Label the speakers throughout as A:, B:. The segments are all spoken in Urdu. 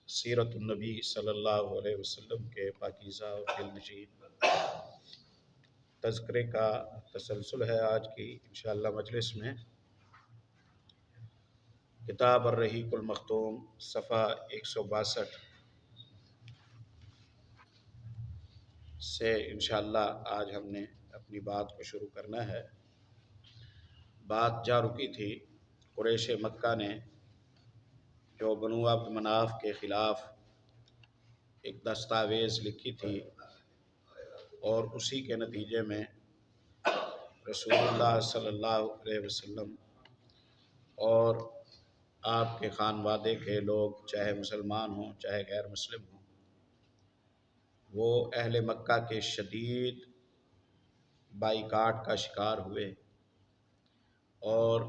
A: سیرت النبی صلی اللہ علیہ وسلم کے پاکیزہ اور دلنشین تذکرے کا تسلسل ہے آج کی انشاءاللہ مجلس میں۔ کتاب الرحیق المختوم صفحہ 162 سے انشاءاللہ آج ہم نے اپنی بات کو شروع کرنا ہے۔ بات جا رکی تھی قریش مکہ نے جو بنو عبد مناف کے خلاف ایک دستاویز لکھی تھی، اور اسی کے نتیجے میں رسول اللہ صلی اللہ علیہ وسلم اور آپ کے خانوادے کے لوگ، چاہے مسلمان ہوں چاہے غیر مسلم ہوں، وہ اہل مکہ کے شدید بائیکاٹ کا شکار ہوئے، اور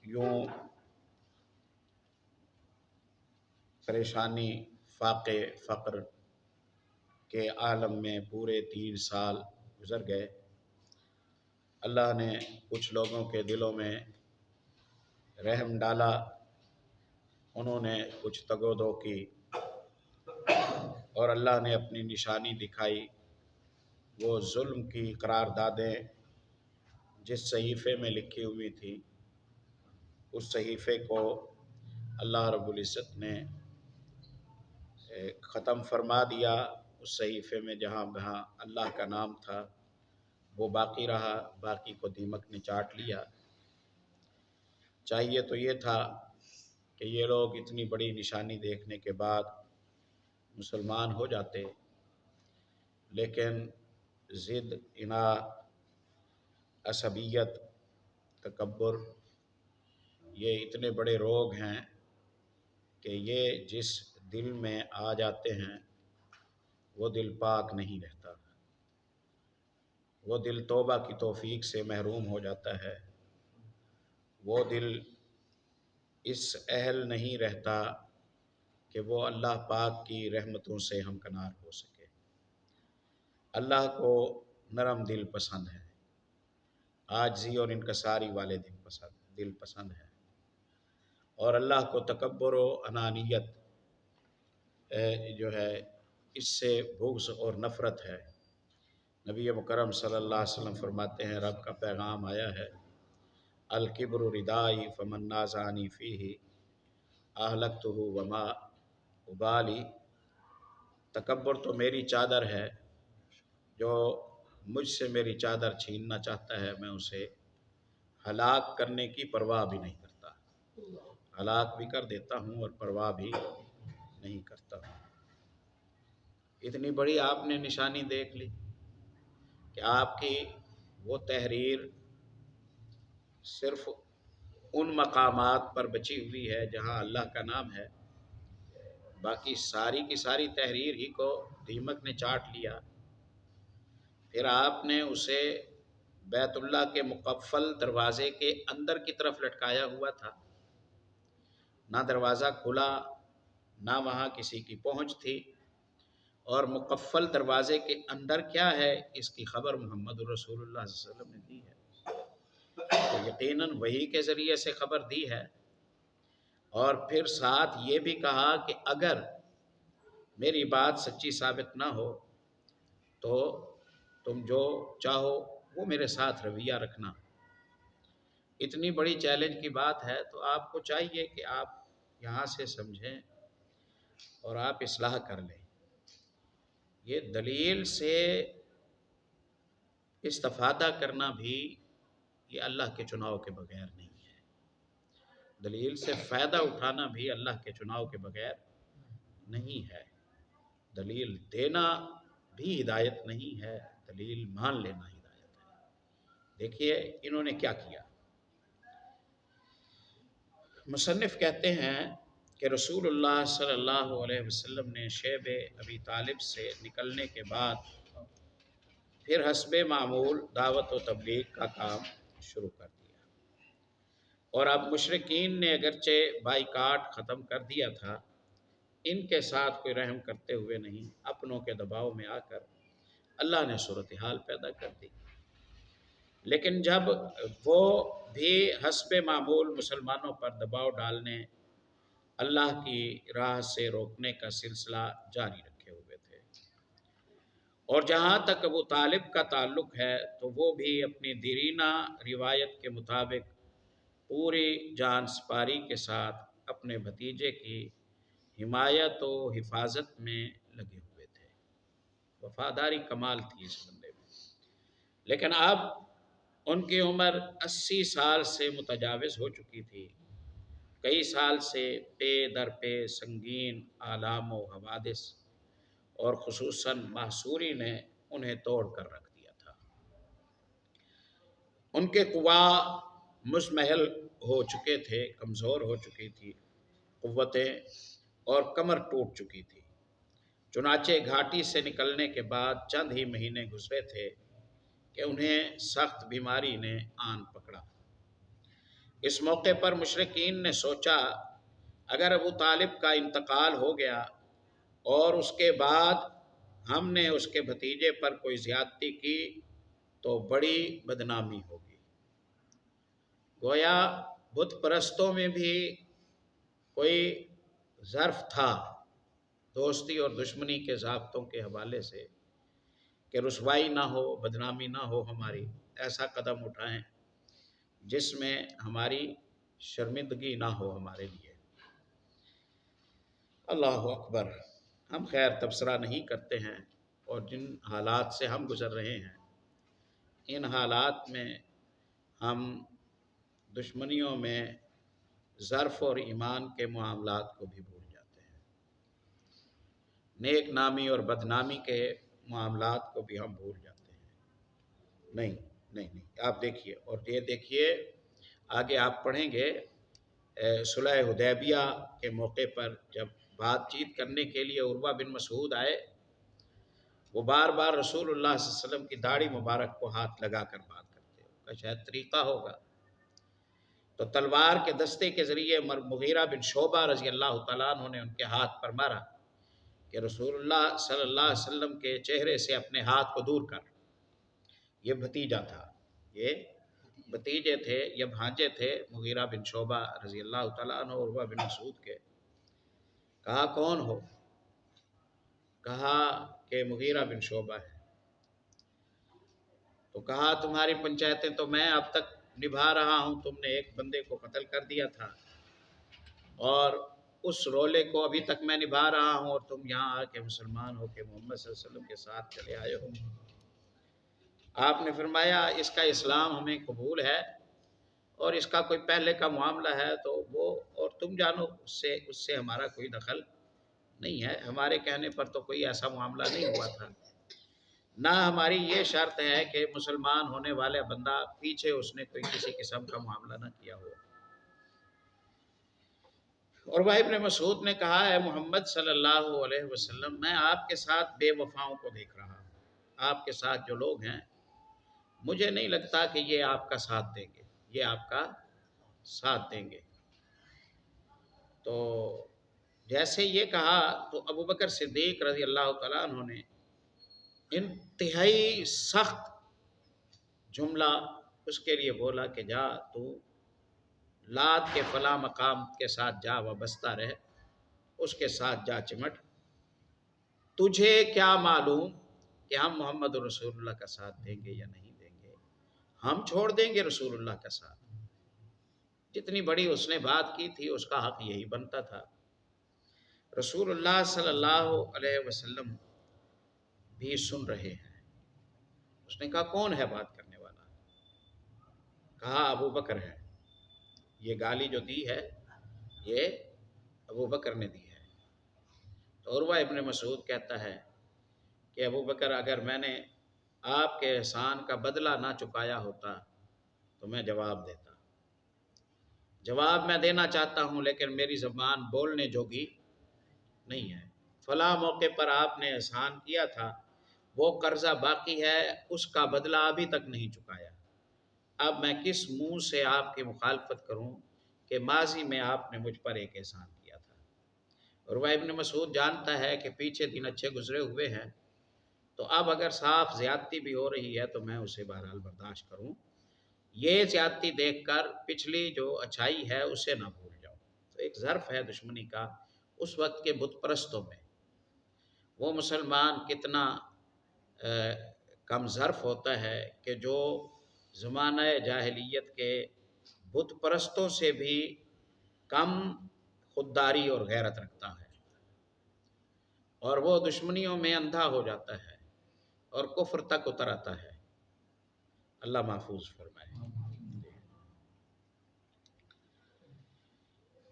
A: یوں پریشانی، فاقے، فقر کے عالم میں پورے 3 سال گزر گئے۔ اللہ نے کچھ لوگوں کے دلوں میں رحم ڈالا، انہوں نے کچھ تگ و دو کی، اور اللہ نے اپنی نشانی دکھائی۔ وہ ظلم کی قراردادیں جس صحیفے میں لکھی ہوئی تھی، اس صحیفے کو اللہ رب العزت نے ختم فرما دیا۔ اس صحیفے میں جہاں جہاں اللہ کا نام تھا وہ باقی رہا، باقی کو دیمک نے چاٹ لیا۔ چاہیے تو یہ تھا کہ یہ لوگ اتنی بڑی نشانی دیکھنے کے بعد مسلمان ہو جاتے، لیکن ضد، اناد، عصبیت، تکبر، یہ اتنے بڑے روگ ہیں کہ یہ جس دل میں آ جاتے ہیں وہ دل پاک نہیں رہتا، وہ دل توبہ کی توفیق سے محروم ہو جاتا ہے، وہ دل اس اہل نہیں رہتا کہ وہ اللہ پاک کی رحمتوں سے ہمکنار ہو سکے۔ اللہ کو نرم دل پسند ہے، عاجزی اور انکساری والے دل پسند ہے، اور اللہ کو تکبر و انانیت جو ہے اس سے بغض اور نفرت ہے۔ نبی مکرم صلی اللہ علیہ وسلم فرماتے ہیں رب کا پیغام آیا ہے، الکبر ردائی فمن نازعنی فیہ اہلکتہ وما ابالی، تکبر تو میری چادر ہے، جو مجھ سے میری چادر چھیننا چاہتا ہے میں اسے ہلاک کرنے کی پرواہ بھی نہیں کرتا، ہلاک بھی کر دیتا ہوں اور پرواہ بھی نہیں کرتا ہوں۔ اتنی بڑی آپ نے نشانی دیکھ لی کہ آپ کی وہ تحریر صرف ان مقامات پر بچی ہوئی ہے جہاں اللہ کا نام ہے، باقی ساری کی ساری تحریر ہی کو دیمک نے چاٹ لیا۔ پھر آپ نے اسے بیت اللہ کے مقفل دروازے کے اندر کی طرف لٹکایا ہوا تھا، نہ دروازہ کھلا نہ وہاں کسی کی پہنچ تھی، اور مقفل دروازے کے اندر کیا ہے اس کی خبر محمد رسول اللہ صلی اللہ علیہ وسلم نے دی ہے، تو یقیناً وحی کے ذریعے سے خبر دی ہے، اور پھر ساتھ یہ بھی کہا کہ اگر میری بات سچی ثابت نہ ہو تو تم جو چاہو وہ میرے ساتھ رویہ رکھنا۔ اتنی بڑی چیلنج کی بات ہے تو آپ کو چاہیے کہ آپ یہاں سے سمجھیں اور آپ اصلاح کر لیں۔ یہ دلیل سے استفادہ کرنا بھی یہ اللہ کے چناؤ کے بغیر نہیں ہے، دلیل سے فائدہ اٹھانا بھی اللہ کے چناؤ کے بغیر نہیں ہے، دلیل دینا بھی ہدایت نہیں ہے، دلیل مان لینا ہدایت ہے۔ دیکھیے انہوں نے کیا کیا۔ مصنف کہتے ہیں کہ رسول اللہ صلی اللہ علیہ وسلم نے شیب ابی طالب سے نکلنے کے بعد پھر حسب معمول دعوت و تبلیغ کا کام شروع کر دیا، اور اب مشرکین نے اگرچہ بائیکاٹ ختم کر دیا تھا، ان کے ساتھ کوئی رحم کرتے ہوئے نہیں، اپنوں کے دباؤ میں آ کر اللہ نے صورتحال پیدا کر دی۔ لیکن جب وہ بھی حسب معمول مسلمانوں پر دباؤ ڈالنے اللہ کی راہ سے روکنے کا سلسلہ جاری رکھے ہوئے تھے۔ اور جہاں تک ابو طالب کا تعلق ہے تو وہ بھی اپنی دیرینہ روایت کے مطابق پوری جان سپاری کے ساتھ اپنے بھتیجے کی حمایت و حفاظت میں لگے ہوئے تھے۔ وفاداری کمال تھی اس بندے میں۔ لیکن اب ان کی عمر 80 سال سے متجاوز ہو چکی تھی۔ کئی سال سے پے در پے سنگین آلام و حوادث اور خصوصاً محصوری نے انہیں توڑ کر رکھ دیا تھا۔ ان کے قوا مزمحل ہو چکے تھے، کمزور ہو چکی تھی قوتیں، اور کمر ٹوٹ چکی تھی۔ چنانچہ گھاٹی سے نکلنے کے بعد چند ہی مہینے گزرے تھے کہ انہیں سخت بیماری نے آن پکڑا۔ اس موقع پر مشرکین نے سوچا اگر ابو طالب کا انتقال ہو گیا اور اس کے بعد ہم نے اس کے بھتیجے پر کوئی زیادتی کی تو بڑی بدنامی ہوگی۔ گویا بت پرستوں میں بھی کوئی ظرف تھا دوستی اور دشمنی کے ضابطوں کے حوالے سے کہ رسوائی نہ ہو، بدنامی نہ ہو ہماری، ایسا قدم اٹھائیں جس میں ہماری شرمندگی نہ ہو ہمارے لیے۔ اللہ اکبر۔ ہم خیر تبصرہ نہیں کرتے ہیں، اور جن حالات سے ہم گزر رہے ہیں ان حالات میں ہم دشمنیوں میں ظرف اور ایمان کے معاملات کو بھی بھول جاتے ہیں، نیک نامی اور بدنامی کے معاملات کو بھی ہم بھول جاتے ہیں۔ نہیں نہیں نہیں، آپ دیکھیے، اور یہ دیکھیے آگے آپ پڑھیں گے صلح حدیبیہ کے موقع پر جب بات چیت کرنے کے لیے عروہ بن مسعود آئے، وہ بار بار رسول اللہ صلی اللہ علیہ وسلم کی داڑھی مبارک کو ہاتھ لگا کر بات کرتے ہیں، کا شاید طریقہ ہوگا۔ تو تلوار کے دستے کے ذریعے مغیرہ بن شعبہ رضی اللہ تعالیٰ عنہ نے ان کے ہاتھ پر مارا کہ رسول اللہ صلی اللہ علیہ وسلم کے چہرے سے اپنے ہاتھ کو دور کر۔ یہ بھتیجا تھا، یہ بھتیجے تھے، یہ بھانجے تھے مغیرہ بن شعبہ رضی اللہ تعالیٰ عنہ عروہ بن مسعود کے۔ کہا کون ہو؟ کہا کہ مغیرہ بن شعبہ ہے۔ تو کہا تمہاری پنچایتیں تو میں اب تک نبھا رہا ہوں، تم نے ایک بندے کو قتل کر دیا تھا اور اس رولے کو ابھی تک میں نبھا رہا ہوں، اور تم یہاں آ کے مسلمان ہو کے محمد صلی اللہ علیہ وسلم کے ساتھ چلے آئے ہو۔ آپ نے فرمایا اس کا اسلام ہمیں قبول ہے، اور اس کا کوئی پہلے کا معاملہ ہے تو وہ اور تم جانو، اس سے ہمارا کوئی دخل نہیں ہے، ہمارے کہنے پر تو کوئی ایسا معاملہ نہیں ہوا تھا، نہ ہماری یہ شرط ہے کہ مسلمان ہونے والے بندہ پیچھے اس نے کوئی کسی قسم کا معاملہ نہ کیا ہو۔ اور وہ ابن مسعود نے کہا ہے محمد صلی اللہ علیہ وسلم، میں آپ کے ساتھ بے وفاؤں کو دیکھ رہا ہوں، آپ کے ساتھ جو لوگ ہیں مجھے نہیں لگتا کہ یہ آپ کا ساتھ دیں گے، یہ آپ کا ساتھ دیں گے۔ تو جیسے یہ کہا تو ابو بکر صدیق رضی اللہ تعالیٰ عنہ نے انتہائی سخت جملہ اس کے لیے بولا کہ جا تو لات کے فلاں مقام کے ساتھ جا وابستہ رہ، اس کے ساتھ جا چمٹ، تجھے کیا معلوم کہ ہم محمد رسول اللہ کا ساتھ دیں گے یا نہیں دیں گے، ہم چھوڑ دیں گے رسول اللہ کا ساتھ۔ جتنی بڑی اس نے بات کی تھی اس کا حق یہی بنتا تھا۔ رسول اللہ صلی اللہ علیہ وسلم بھی سن رہے ہیں۔ اس نے کہا کون ہے بات کرنے والا؟ کہا ابو بکر ہے۔ یہ گالی جو دی ہے یہ ابو بکر نے دی ہے۔ تو عروہ ابن مسعود کہتا ہے کہ ابو بکر اگر میں نے آپ کے احسان کا بدلہ نہ چکایا ہوتا تو میں جواب دیتا، جواب میں دینا چاہتا ہوں لیکن میری زبان بولنے جوگی نہیں ہے۔ فلاں موقع پر آپ نے احسان کیا تھا، وہ قرضہ باقی ہے، اس کا بدلہ ابھی تک نہیں چکایا، اب میں کس منہ سے آپ کی مخالفت کروں کہ ماضی میں آپ نے مجھ پر ایک احسان کیا تھا۔ اور وہ ابن مسعود جانتا ہے کہ پیچھے دن اچھے گزرے ہوئے ہیں، تو اب اگر صاف زیادتی بھی ہو رہی ہے تو میں اسے بہرحال برداشت کروں، یہ زیادتی دیکھ کر پچھلی جو اچھائی ہے اسے نہ بھول جاؤں۔ تو ایک ظرف ہے دشمنی کا اس وقت کے بت پرستوں میں۔ وہ مسلمان کتنا کم ظرف ہوتا ہے کہ جو زمانہ جاہلیت کے بت پرستوں سے بھی کم خودداری اور غیرت رکھتا ہے، اور وہ دشمنیوں میں اندھا ہو جاتا ہے اور کفر تک اتر آتا ہے۔ اللہ محفوظ فرمائے۔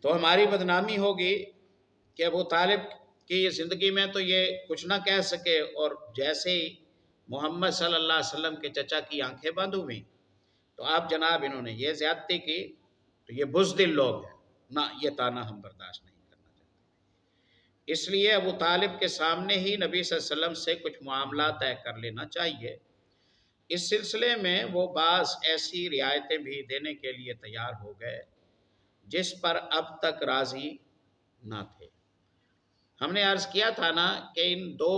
A: تو ہماری بدنامی ہوگی کہ ابو طالب کی زندگی میں تو یہ کچھ نہ کہہ سکے، اور جیسے ہی محمد صلی اللہ علیہ وسلم کے چچا کی آنکھیں بند ہوئیں تو آپ جناب انہوں نے یہ زیادتی کی، تو یہ بزدل لوگ ہیں، نہ یہ طعنہ ہم برداشت نہیں کرنا چاہتے۔ اس لیے ابو طالب کے سامنے ہی نبی صلی اللہ علیہ وسلم سے کچھ معاملات طے کر لینا چاہیے۔ اس سلسلے میں وہ بعض ایسی رعایتیں بھی دینے کے لیے تیار ہو گئے جس پر اب تک راضی نہ تھے۔ ہم نے عرض کیا تھا نا کہ ان دو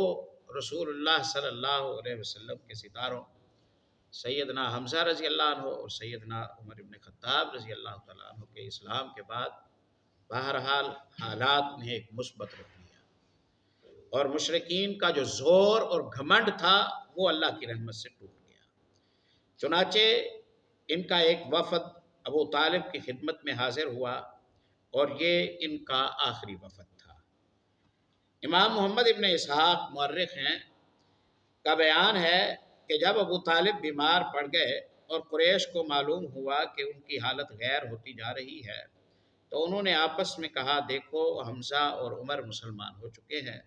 A: رسول اللہ صلی اللہ علیہ وسلم کے ستاروں سیدنا حمزہ رضی اللہ عنہ اور سیدنا عمر بن خطاب رضی اللہ تعالیٰ عنہ کے اسلام کے بعد بہرحال حالات نے ایک مثبت رخ لیا، اور مشرکین کا جو زور اور گھمنڈ تھا وہ اللہ کی رحمت سے ٹوٹ گیا۔ چنانچہ ان کا ایک وفد ابو طالب کی خدمت میں حاضر ہوا، اور یہ ان کا آخری وفد تھا۔ امام محمد ابن اسحاق مورخ ہیں کا بیان ہے کہ جب ابو طالب بیمار پڑ گئے اور قریش کو معلوم ہوا کہ ان کی حالت غیر ہوتی جا رہی ہے، تو انہوں نے آپس میں کہا، دیکھو حمزہ اور عمر مسلمان ہو چکے ہیں،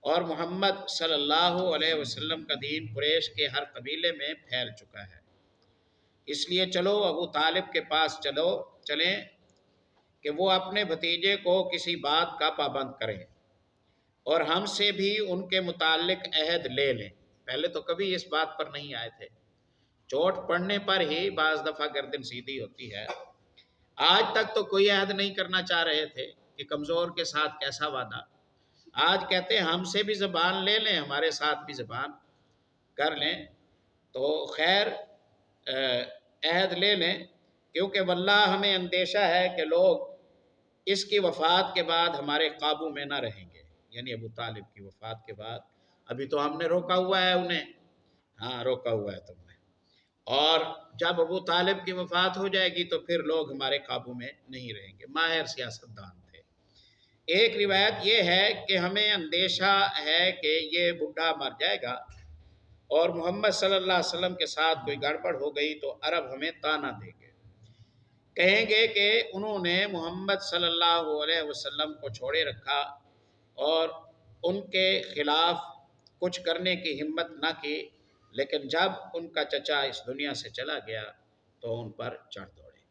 A: اور محمد صلی اللہ علیہ وسلم کا دین قریش کے ہر قبیلے میں پھیل چکا ہے، اس لیے چلو ابو طالب کے پاس چلیں کہ وہ اپنے بھتیجے کو کسی بات کا پابند کریں، اور ہم سے بھی ان کے متعلق عہد لے لیں۔ پہلے تو کبھی اس بات پر نہیں آئے تھے، چوٹ پڑنے پر ہی بعض دفعہ گردن سیدھی ہوتی ہے۔ آج تک تو کوئی عہد نہیں کرنا چاہ رہے تھے کہ کمزور کے ساتھ کیسا وعدہ۔ آج کہتے ہیں ہم سے بھی زبان لے لیں، ہمارے ساتھ بھی زبان کر لیں، تو خیر عہد لے لیں، کیونکہ واللہ ہمیں اندیشہ ہے کہ لوگ اس کی وفات کے بعد ہمارے قابو میں نہ رہیں گے، یعنی ابو طالب کی وفات کے بعد۔ ابھی تو ہم نے روکا ہوا ہے انہیں، ہاں روکا ہوا ہے تم نے، اور جب ابو طالب کی وفات ہو جائے گی تو پھر لوگ ہمارے قابو میں نہیں رہیں گے۔ ماہر سیاست دان تھے۔ ایک روایت یہ ہے کہ ہمیں اندیشہ ہے کہ یہ بڈھا مر جائے گا اور محمد صلی اللہ علیہ وسلم کے ساتھ کوئی گڑبڑ ہو گئی تو عرب ہمیں طعنہ دیں گے، کہیں گے کہ انہوں نے محمد صلی اللہ علیہ وسلم کو چھوڑے رکھا اور ان کے خلاف کچھ کرنے کی ہمت نہ کی، لیکن جب ان کا چچا اس دنیا سے چلا گیا تو ان پر چڑھ دوڑے۔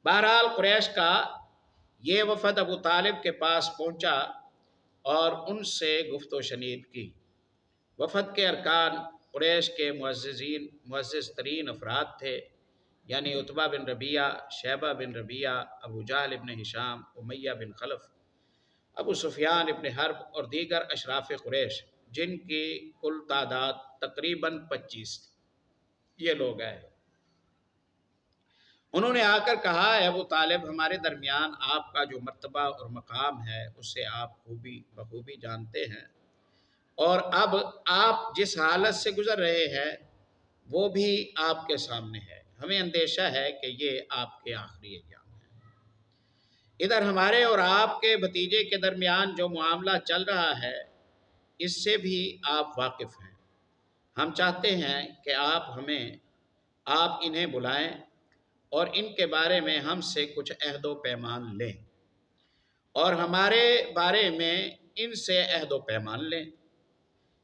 A: بہرحال قریش کا یہ وفد ابو طالب کے پاس پہنچا اور ان سے گفت و شنید کی۔ وفد کے ارکان قریش کے معزز ترین افراد تھے، یعنی عتبہ بن ربیعہ، شیبہ بن ربیعہ، ابو جہل ابن ہشام، امیہ بن خلف، ابو سفیان ابن حرب اور دیگر اشراف قریش، جن کی کل تعداد تقریباً 25 تھی۔ یہ لوگ آئے، انہوں نے آ کر کہا، اے ابو طالب، ہمارے درمیان آپ کا جو مرتبہ اور مقام ہے اسے آپ بخوبی جانتے ہیں، اور اب آپ جس حالت سے گزر رہے ہیں وہ بھی آپ کے سامنے ہے۔ ہمیں اندیشہ ہے کہ یہ آپ کے آخری ایام ہیں۔ ادھر ہمارے اور آپ کے بھتیجے کے درمیان جو معاملہ چل رہا ہے اس سے بھی آپ واقف ہیں۔ ہم چاہتے ہیں کہ آپ انہیں بلائیں اور ان کے بارے میں ہم سے کچھ عہد و پیمان لیں، اور ہمارے بارے میں ان سے عہد و پیمان لیں،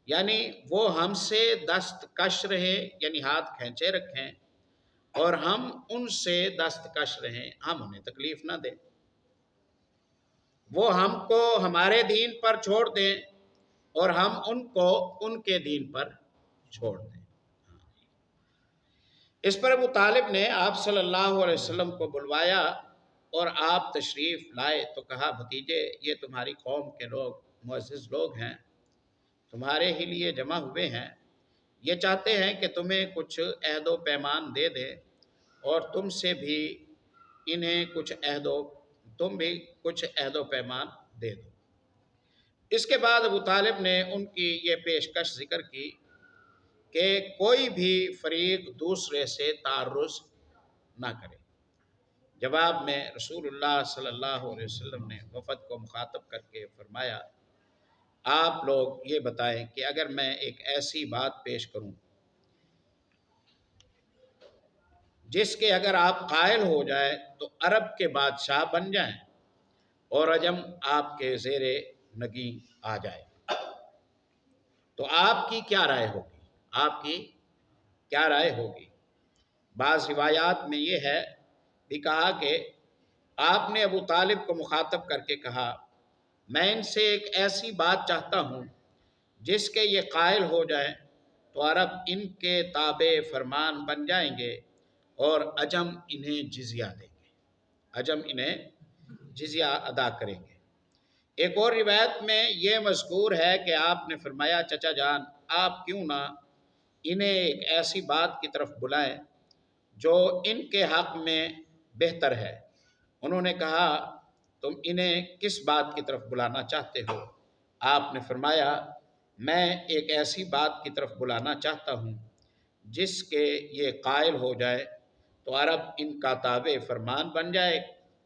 A: یعنی وہ ہم سے دستکش رہیں، یعنی ہاتھ کھینچے رکھیں، اور ہم ان سے دستکش رہیں، ہم انہیں تکلیف نہ دیں، وہ ہم کو ہمارے دین پر چھوڑ دیں اور ہم ان کو ان کے دین پر چھوڑ دیں۔ اس پر ابو طالب نے آپ صلی اللہ علیہ وسلم کو بلوایا اور آپ تشریف لائے تو کہا، بھتیجے، یہ تمہاری قوم کے لوگ معزز لوگ ہیں، تمہارے ہی لیے جمع ہوئے ہیں، یہ چاہتے ہیں کہ تمہیں کچھ عہد و پیمان دے دیں اور تم سے بھی انہیں کچھ عہد و تم بھی کچھ عہد و پیمان دے دو۔ اس کے بعد ابو طالب نے ان کی یہ پیشکش ذکر کی کہ کوئی بھی فریق دوسرے سے تعرض نہ کرے۔ جواب میں رسول اللہ صلی اللہ علیہ وسلم نے وفد کو مخاطب کر کے فرمایا، آپ لوگ یہ بتائیں کہ اگر میں ایک ایسی بات پیش کروں جس کے اگر آپ قائل ہو جائے تو عرب کے بادشاہ بن جائیں اور عجم آپ کے زیر نگیں آ جائے، تو آپ کی کیا رائے ہوگی؟ آپ کی کیا رائے ہوگی؟ بعض روایات میں یہ ہے بھی کہا کہ آپ نے ابو طالب کو مخاطب کر کے کہا، میں ان سے ایک ایسی بات چاہتا ہوں جس کے یہ قائل ہو جائیں تو عرب ان کے تابع فرمان بن جائیں گے اور عجم انہیں جزیہ دیں گے، عجم انہیں جزیہ ادا کریں گے۔ ایک اور روایت میں یہ مذکور ہے کہ آپ نے فرمایا، چچا جان آپ کیوں نہ انہیں ایک ایسی بات کی طرف بلائیں جو ان کے حق میں بہتر ہے۔ انہوں نے کہا، تم انہیں کس بات کی طرف بلانا چاہتے ہو؟ آپ نے فرمایا، میں ایک ایسی بات کی طرف بلانا چاہتا ہوں جس کے یہ قائل ہو جائے تو عرب ان کا تابع فرمان بن جائے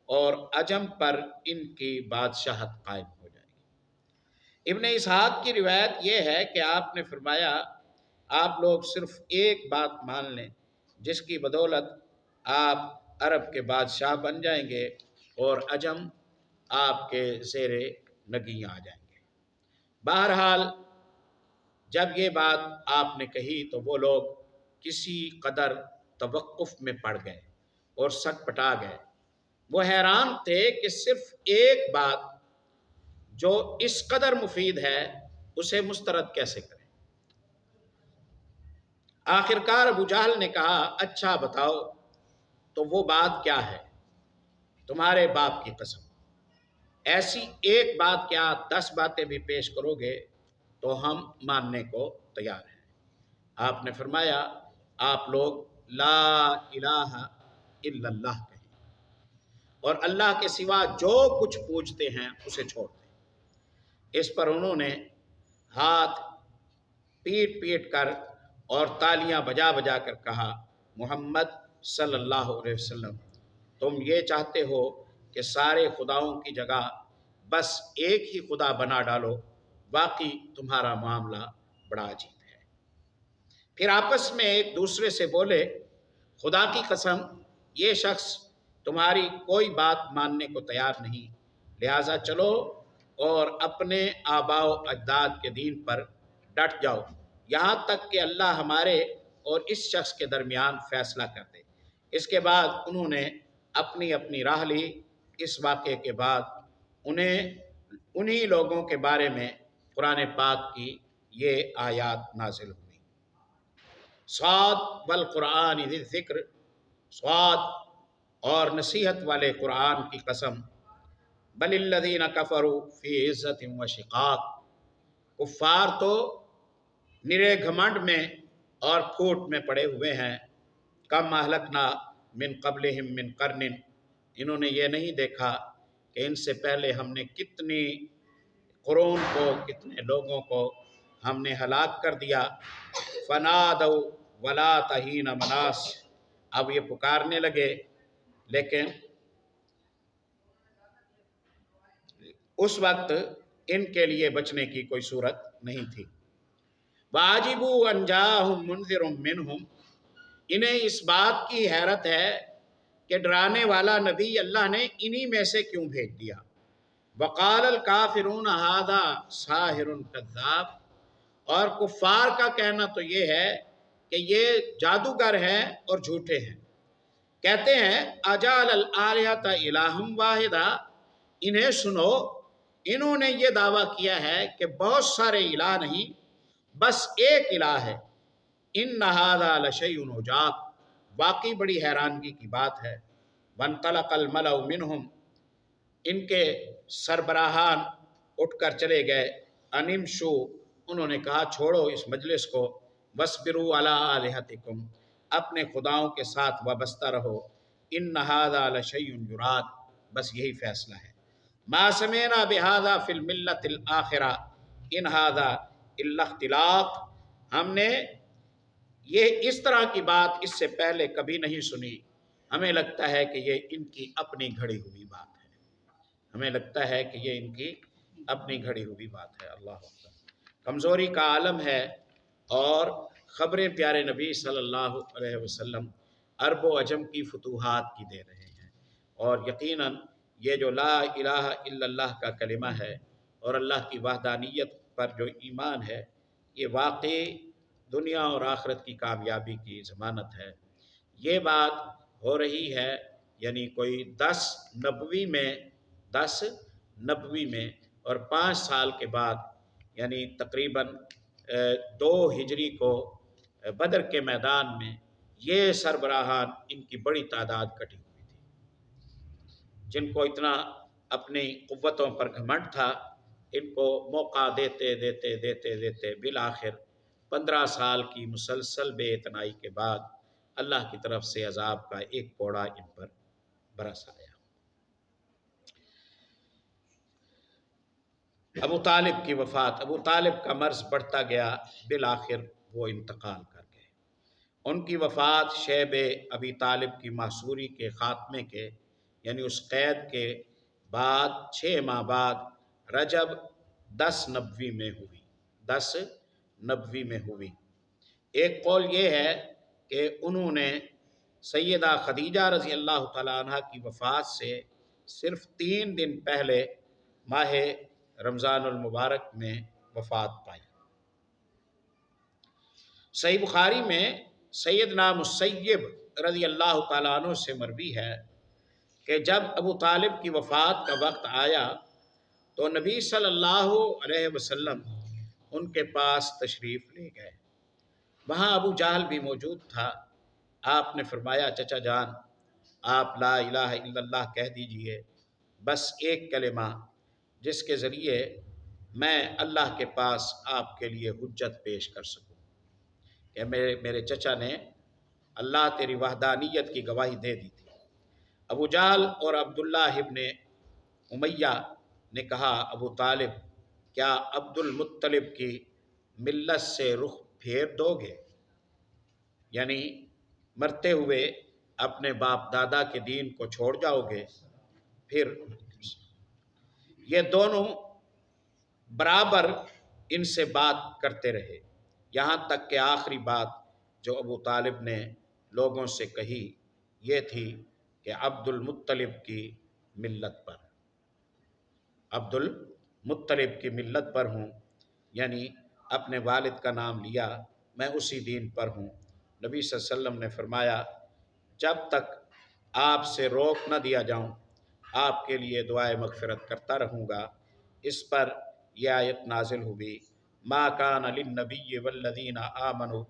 A: اور عجم پر ان کی بادشاہت قائم ہو جائے گی۔ ابن اسحاق کی روایت یہ ہے کہ آپ نے فرمایا، آپ لوگ صرف ایک بات مان لیں جس کی بدولت آپ عرب کے بادشاہ بن جائیں گے اور عجم آپ کے زیر نگیں آ جائیں گے۔ بہرحال جب یہ بات آپ نے کہی تو وہ لوگ کسی قدر توقف میں پڑ گئے اور سٹ پٹا گئے۔ وہ حیران تھے کہ صرف ایک بات جو اس قدر مفید ہے اسے مسترد کیسے کریں۔ آخرکار ابو جہل نے کہا، اچھا بتاؤ تو وہ بات کیا ہے؟ تمہارے باپ کی قسم ایسی ایک بات کیا 10 باتیں بھی پیش کرو گے تو ہم ماننے کو تیار ہیں۔ آپ نے فرمایا، آپ لوگ لا الہ الا اللہ کہیں اور اللہ کے سوا جو کچھ پوجتے ہیں اسے چھوڑ دیں۔ اس پر انہوں نے ہاتھ پیٹ پیٹ کر اور تالیاں بجا بجا کر کہا، محمد صلی اللہ علیہ وسلم تم یہ چاہتے ہو کہ سارے خداؤں کی جگہ بس ایک ہی خدا بنا ڈالو، واقعی تمہارا معاملہ بڑا عجیب ہے۔ پھر آپس میں ایک دوسرے سے بولے، خدا کی قسم یہ شخص تمہاری کوئی بات ماننے کو تیار نہیں، لہٰذا چلو اور اپنے آباء و اجداد کے دین پر ڈٹ جاؤ یہاں تک کہ اللہ ہمارے اور اس شخص کے درمیان فیصلہ کر دے۔ اس کے بعد انہوں نے اپنی اپنی راہ لی۔ اس واقعے کے بعد انہی لوگوں کے بارے میں قرآن پاک کی یہ آیات نازل ہوئی۔ صاد والقرآن ذی الذکر، صاد اور نصیحت والے قرآن کی قسم، بل الذین کفروا فی عزت و شقاق، کفار تو نرے گھمنڈ میں اور پھوٹ میں پڑے ہوئے ہیں۔ کم اہلکنا من قبلہم من قرن، انہوں نے یہ نہیں دیکھا کہ ان سے پہلے ہم نے کتنی قرون کو، کتنے لوگوں کو ہم نے ہلاک کر دیا۔ فنادوا ولا تحین مناص، اب یہ پکارنے لگے لیکن اس وقت ان کے لیے بچنے کی کوئی صورت نہیں تھی۔ وَعَجِبُوا أَن جَاءَهُم مُنذِرٌ مِّنْهُمْ، انہیں اس بات کی حیرت ہے کہ ڈرانے والا نبی اللہ نے انہی میں سے کیوں بھیج دیا۔ وَقَالَ الْكَافِرُونَ هَٰذَا سَاحِرٌ كَذَّابٌ، اور کفار کا کہنا تو یہ ہے کہ یہ جادوگر ہیں اور جھوٹے ہیں۔ کہتے ہیں اَجَعَلَ الْآلِهَةَ إِلَٰهًا وَاحِدًا، انہیں سنو انہوں نے یہ دعویٰ کیا ہے کہ بہت سارے الہ نہیں بس ایک الہ ہے۔ ان ھذا لشیء عجاب، واقعی بڑی حیرانگی کی بات ہے۔ وانطلق الملأ منہم، ان کے سربراہان اٹھ کر چلے گئے۔ ان امشوا، انہوں نے کہا چھوڑو اس مجلس کو۔ واصبروا علی آلہتکم، اپنے خداؤں کے ساتھ وابستہ رہو۔ ان ھذا لشیء یراد، بس یہی فیصلہ ہے۔ ما سمعنا بہذا فی الملت الآخرہ ان ھذا الا اختلاق، ہم نے یہ اس طرح کی بات اس سے پہلے کبھی نہیں سنی، ہمیں لگتا ہے کہ یہ ان کی اپنی گھڑی ہوئی بات ہے، ہمیں لگتا ہے کہ یہ ان کی اپنی گھڑی ہوئی بات ہے۔ اللہ اکبر، کمزوری کا عالم ہے، اور خبریں پیارے نبی صلی اللہ علیہ وسلم عرب و عجم کی فتوحات کی دے رہے ہیں، اور یقیناً یہ جو لا الہ الا اللہ کا کلمہ ہے اور اللہ کی وحدانیت پر جو ایمان ہے، یہ واقعی دنیا اور آخرت کی کامیابی کی ضمانت ہے۔ یہ بات ہو رہی ہے یعنی کوئی 10 نبوی میں اور 5 سال کے بعد یعنی تقریباً 2 ہجری کو بدر کے میدان میں یہ سربراہان ان کی بڑی تعداد کٹی ہوئی تھی، جن کو اتنا اپنی قوتوں پر گھمنڈ تھا، ان کو موقع دیتے دیتے دیتے دیتے بالآخر 15 سال کی مسلسل بے اتنائی کے بعد اللہ کی طرف سے عذاب کا ایک کوڑا ان پر برس آیا۔ ابو طالب کی وفات، ابو طالب کا مرض بڑھتا گیا، بالآخر وہ انتقال کر گئے۔ ان کی وفات شیب ابی طالب کی محصوری کے خاتمے کے یعنی اس قید کے بعد 6 ماہ بعد رجب 10 نبوی میں ہوئی، 10 نبوی میں ہوئی۔ ایک قول یہ ہے کہ انہوں نے سیدہ خدیجہ رضی اللہ تعالیٰ عنہ کی وفات سے صرف 3 دن پہلے ماہ رمضان المبارک میں وفات پائی۔ صحیح بخاری میں سیدنا مسیب رضی اللہ تعالیٰ عنہ سے مروی ہے کہ جب ابو طالب کی وفات کا وقت آیا تو نبی صلی اللہ علیہ وسلم ان کے پاس تشریف لے گئے۔ وہاں ابو جہل بھی موجود تھا۔ آپ نے فرمایا، چچا جان، آپ لا الہ الا اللہ کہہ دیجئے، بس ایک کلمہ جس کے ذریعے میں اللہ کے پاس آپ کے لیے حجت پیش کر سکوں کہ میرے چچا نے اللہ تیری وحدانیت کی گواہی دے دی تھی۔ ابو جہل اور عبداللہ ابن امیہ نے کہا، ابو طالب، کیا عبد المطلب کی ملت سے رخ پھیر دو گے؟ یعنی مرتے ہوئے اپنے باپ دادا کے دین کو چھوڑ جاؤ گے؟ پھر یہ دونوں برابر ان سے بات کرتے رہے، یہاں تک کہ آخری بات جو ابو طالب نے لوگوں سے کہی یہ تھی کہ عبد المطلب کی ملت پر، عبد المطلب کی ملت پر ہوں، یعنی اپنے والد کا نام لیا، میں اسی دین پر ہوں۔ نبی صلی اللہ علیہ وسلم نے فرمایا، جب تک آپ سے روک نہ دیا جاؤں آپ کے لیے دعائے مغفرت کرتا رہوں گا۔ اس پر یہ آیت نازل ہوئی، ما کان للنبی والذین آمنوا،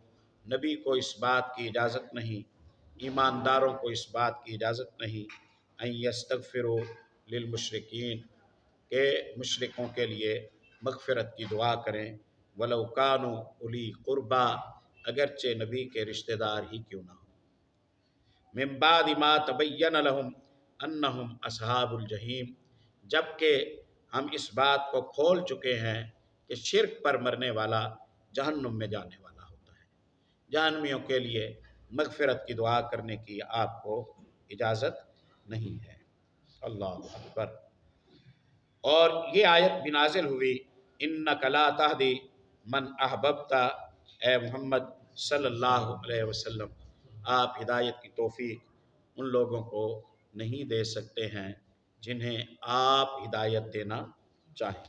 A: نبی کو اس بات کی اجازت نہیں، ایمانداروں کو اس بات کی اجازت نہیں، ان یستغفروا للمشرکین، کہ مشرکوں کے لیے مغفرت کی دعا کریں، ولو کانوا اولی قربا، اگرچہ نبی کے رشتہ دار ہی کیوں نہ ہوں، من بعد ما تبین لہم انہم اصحاب الجحیم، جبکہ ہم اس بات کو کھول چکے ہیں کہ شرک پر مرنے والا جہنم میں جانے والا ہوتا ہے۔ جہنمیوں کے لیے مغفرت کی دعا کرنے کی آپ کو اجازت نہیں ہے۔ اللہ اکبر۔ اور یہ آیت بھی نازل ہوئی، انک لا تہدی من احببت، اے محمد صلی اللہ علیہ وسلم، آپ ہدایت کی توفیق ان لوگوں کو نہیں دے سکتے ہیں جنہیں آپ ہدایت دینا چاہیں۔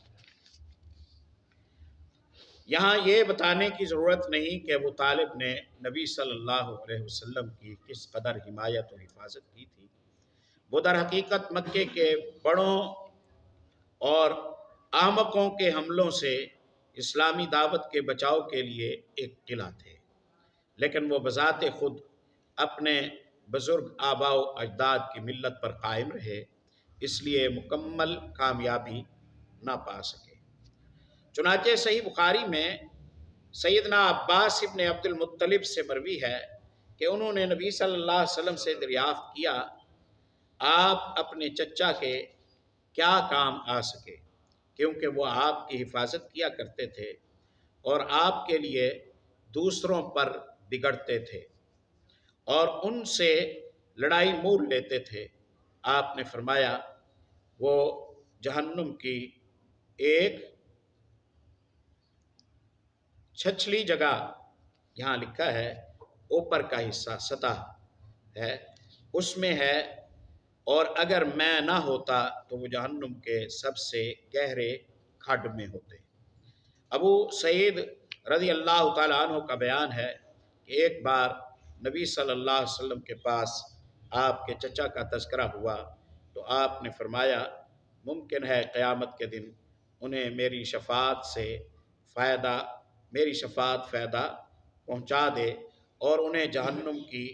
A: یہاں یہ بتانے کی ضرورت نہیں کہ ابو طالب نے نبی صلی اللہ علیہ وسلم کی کس قدر حمایت و حفاظت کی تھی۔ وہ در حقیقت مکے کے بڑوں اور احمقوں کے حملوں سے اسلامی دعوت کے بچاؤ کے لیے ایک قلعہ تھے، لیکن وہ بذات خود اپنے بزرگ آباء و اجداد کی ملت پر قائم رہے، اس لیے مکمل کامیابی نہ پا سکے۔ چنانچہ صحیح بخاری میں سیدنا عباس ابن عبد المطلب سے مروی ہے کہ انہوں نے نبی صلی اللہ علیہ وسلم سے دریافت کیا، آپ اپنے چچا کے کیا کام آ سکے، کیونکہ وہ آپ کی حفاظت کیا کرتے تھے اور آپ کے لیے دوسروں پر بگڑتے تھے اور ان سے لڑائی مول لیتے تھے۔ آپ نے فرمایا وہ جہنم کی ایک چھچلی جگہ، یہاں لکھا ہے اوپر کا حصہ سطح ہے، اس میں ہے، اور اگر میں نہ ہوتا تو وہ جہنم کے سب سے گہرے کھڈ میں ہوتے۔ ابو سعید رضی اللہ تعالیٰ عنہ کا بیان ہے کہ ایک بار نبی صلی اللہ علیہ وسلم کے پاس آپ کے چچا کا تذکرہ ہوا تو آپ نے فرمایا ممکن ہے قیامت کے دن انہیں میری شفاعت فائدہ پہنچا دے اور انہیں جہنم کی